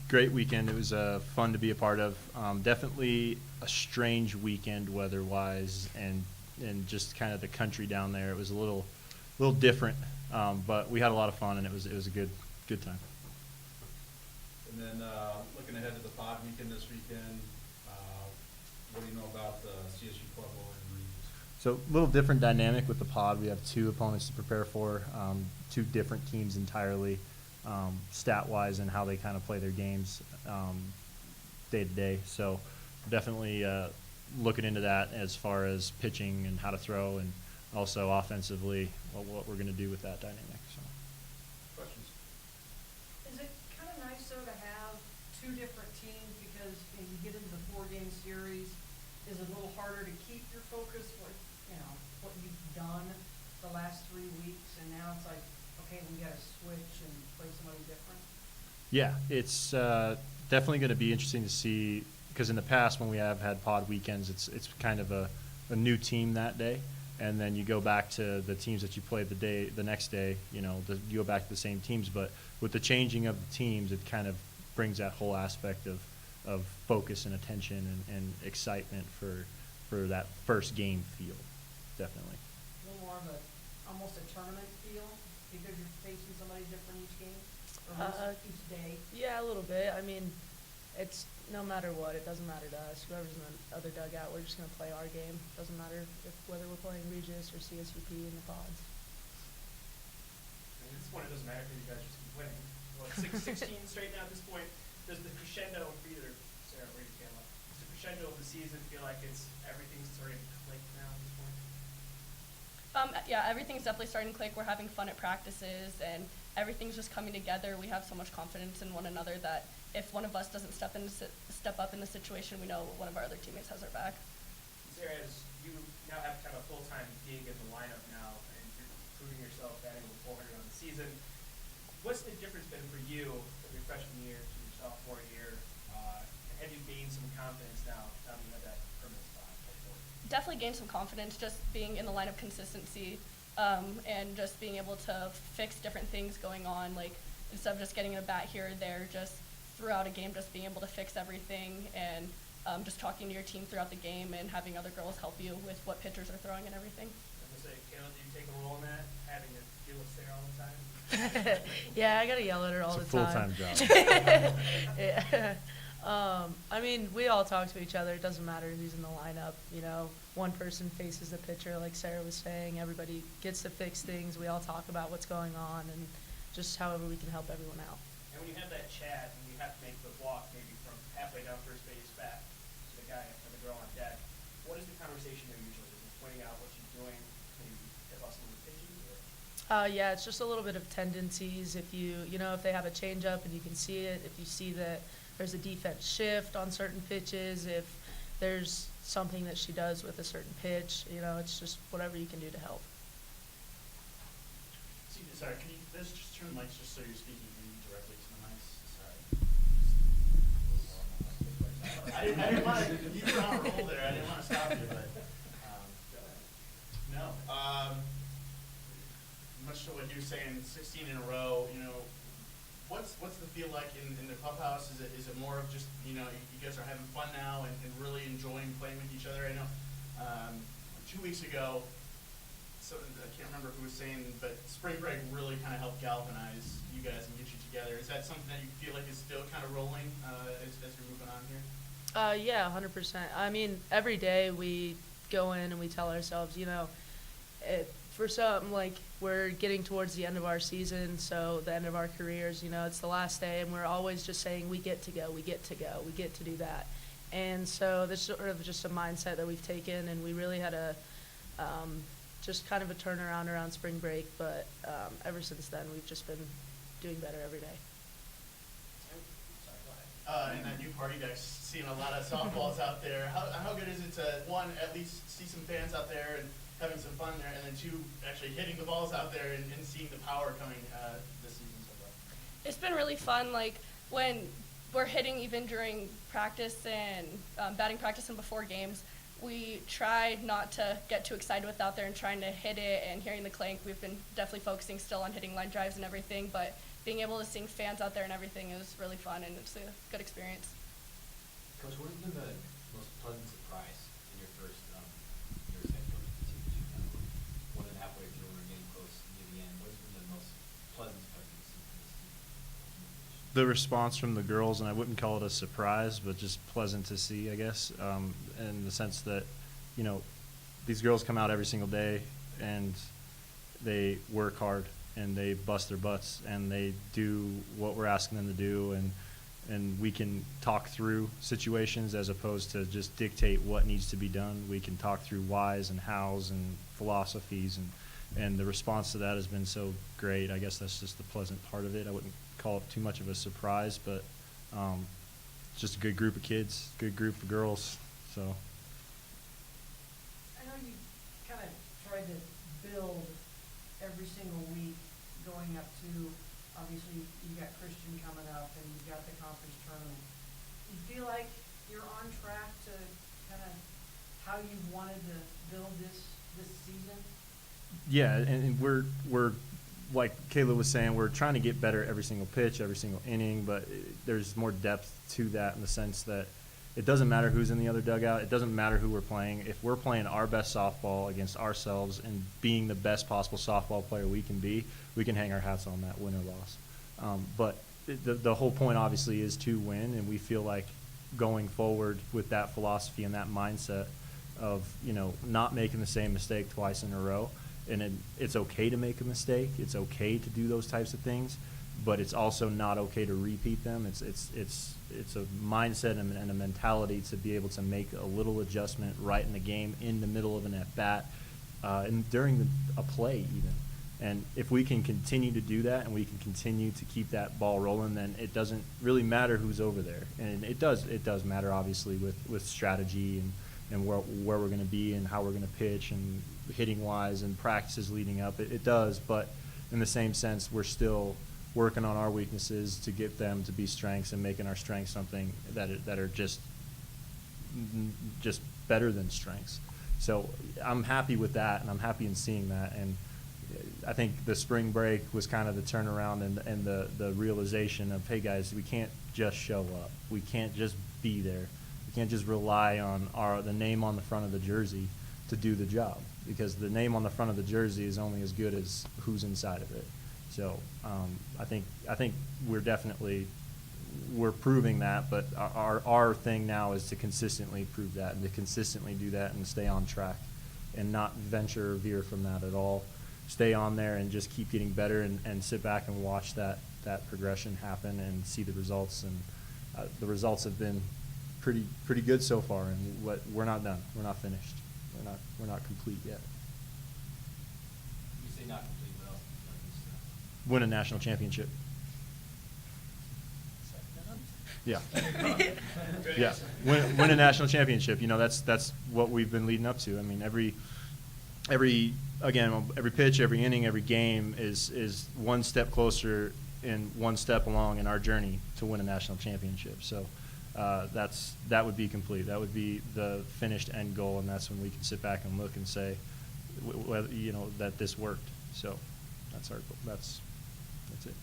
great weekend. It was fun to be a part of. Definitely a strange weekend weather-wise, and just kind of the country down there. It was a little different, but we had a lot of fun, and it was a good time. And then looking ahead to the pod weekend this weekend, what do you know about the CSU club over in Regis? So a little different dynamic with the pod. We have two opponents to prepare for, two different teams entirely, stat-wise, and how they kind of play their games day to day. So definitely looking into that as far as pitching and how to throw, and also offensively what we're going to do with that dynamic. So. Questions? Is it kind of nice, though, to have two different teams, because when you get into the 4-game series, is it a little harder to keep your focus with, what you've done the last 3 weeks, and now it's like, okay, we got to switch and play somebody different? Yeah, it's definitely going to be interesting to see, because in the past when we have had pod weekends, it's kind of a new team that day, and then you go back to the teams that you played the next day. You go back to the same teams, but with the changing of the teams, it kind of brings that whole aspect of focus and attention and excitement for that first game feel, definitely. A little more of almost a tournament feel, because you're facing somebody different each game, or each day? Yeah, a little bit. I mean, it's no matter what, it doesn't matter to us. Whoever's in the other dugout, we're just going to play our game. Doesn't matter whether we're playing Regis or CSUP in the pods. At this point, it doesn't matter because you guys just keep winning. Well, 16 straight now at this point. Does the crescendo for either Sarah or Kaila, does the crescendo of the season feel like everything's starting to click now at this point? Yeah, everything's definitely starting to click. We're having fun at practices, and everything's just coming together. We have so much confidence in one another that if one of us doesn't step up in the situation, we know one of our other teammates has our back. Sarah, as you now have kind of a full-time gig in the lineup now, and you're proving yourself batting with 400 on the season, what's the difference been for you from your freshman year to your sophomore year? And have you gained some confidence now that you have that permanent spot? Definitely gained some confidence just being in the lineup consistency, and just being able to fix different things going on, like instead of just getting a bat here or there, just throughout a game, just being able to fix everything, and just talking to your team throughout the game and having other girls help you with what pitchers are throwing and everything. I'm going to say, Kaila, do you take a role in that, having to deal with Sarah all the time? Yeah, I gotta yell at her all the time. It's a full-time job. Yeah. I mean, we all talk to each other. It doesn't matter who's in the lineup. One person faces the pitcher, like Sarah was saying. Everybody gets to fix things. We all talk about what's going on and just however we can help everyone out. And when you have that chat and you have to make the walk maybe from halfway down first base back to the guy or the girl on deck, what is the conversation there usually? Is it pointing out what she's doing? Maybe tip us some of the pitches? Yeah, it's just a little bit of tendencies. If if they have a changeup and you can see it, if you see that there's a defense shift on certain pitches, if there's something that she does with a certain pitch, it's just whatever you can do to help. Sorry, can you just turn the mics just so you're speaking directly to the mics? Sorry. I didn't want to, you were on a roll there, I didn't want to stop you, but, no. Much to what you're saying, 16 in a row, what's the feel like in the clubhouse? Is it more of just, you guys are having fun now and really enjoying playing with each other? I know 2 weeks ago, I can't remember who was saying, but spring break really kind of helped galvanize you guys and get you together. Is that something that you feel like is still kind of rolling as you're moving on here? Yeah, 100%. I mean, every day we go in and we tell ourselves, for something like we're getting towards the end of our season, so the end of our careers, it's the last day, and we're always just saying we get to go, we get to go, we get to do that. And so this is sort of just a mindset that we've taken, and we really had a just kind of a turnaround around spring break, but ever since then we've just been doing better every day. And that new party deck's seeing a lot of softballs out there. How good is it to, one, at least see some fans out there and having some fun there, and then two, actually hitting the balls out there and seeing the power coming this season so far? It's been really fun, like when we're hitting even during practice and batting practice and before games, we try not to get too excited with out there and trying to hit it and hearing the clank. We've been definitely focusing still on hitting line drives and everything, but being able to sing fans out there and everything is really fun, and it's a good experience. Coach, what has been the most pleasant surprise in your first year as head coach of the team? More than halfway through, we're getting close to the end. What's been the most pleasant surprise you've seen from this team? The response from the girls, and I wouldn't call it a surprise, but just pleasant to see, I guess, in the sense that, you know, these girls come out every single day and they work hard and they bust their butts and they do what we're asking them to do, and we can talk through situations as opposed to just dictate what needs to be done. We can talk through whys and hows and philosophies, and the response to that has been so great. I guess that's just the pleasant part of it. I wouldn't call it too much of a surprise, but it's just a good group of kids, good group of girls. So I know you kind of tried to build every single week going up to, obviously, you got Christian coming up and you've got the conference tournament. You feel like you're on track to kind of how you wanted to build this season? yeah, and we're like Kaila was saying, we're trying to get better every single pitch, every single inning, but there's more depth to that in the sense that it doesn't matter who's in the other dugout. It doesn't matter who we're playing. If we're playing our best softball against ourselves and being the best possible softball player we can be, we can hang our hats on that, win or loss. But the whole point obviously is to win, and we feel like going forward with that philosophy and that mindset of, you know, not making the same mistake twice in a row. And it's okay to make a mistake. It's okay to do those types of things, but it's also not okay to repeat them. It's a mindset and a mentality to be able to make a little adjustment right in the game, in the middle of an at-bat, and during a play even. And if we can continue to do that and we can continue to keep that ball rolling, then it doesn't really matter who's over there. And it does matter, obviously, with strategy and where we're going to be and how we're going to pitch and hitting wise and practices leading up. It does, but in the same sense, we're still working on our weaknesses to get them to be strengths and making our strengths something that are just better than strengths. So I'm happy with that, and I'm happy in seeing that. And I think the spring break was kind of the turnaround and the realization of, hey guys, we can't just show up. We can't just be there. We can't just rely on the name on the front of the jersey to do the job, because the name on the front of the jersey is only as good as who's inside of it. So I think we're proving that, but our thing now is to consistently prove that and to consistently do that and stay on track and not venture or veer from that at all. Stay on there and just keep getting better and sit back and watch that progression happen and see the results. And the results have been pretty good so far, and we're not done. We're not finished. We're not complete yet. You say not complete, what else would you like to Win a national championship. Yeah. Yeah. Win a national championship. You know, that's what we've been leading up to. I mean, every pitch, every inning, every game is one step closer and one step along in our journey to win a national championship. So that would be complete. That would be the finished end goal, and that's when we can sit back and look and say, that this worked. So that's it.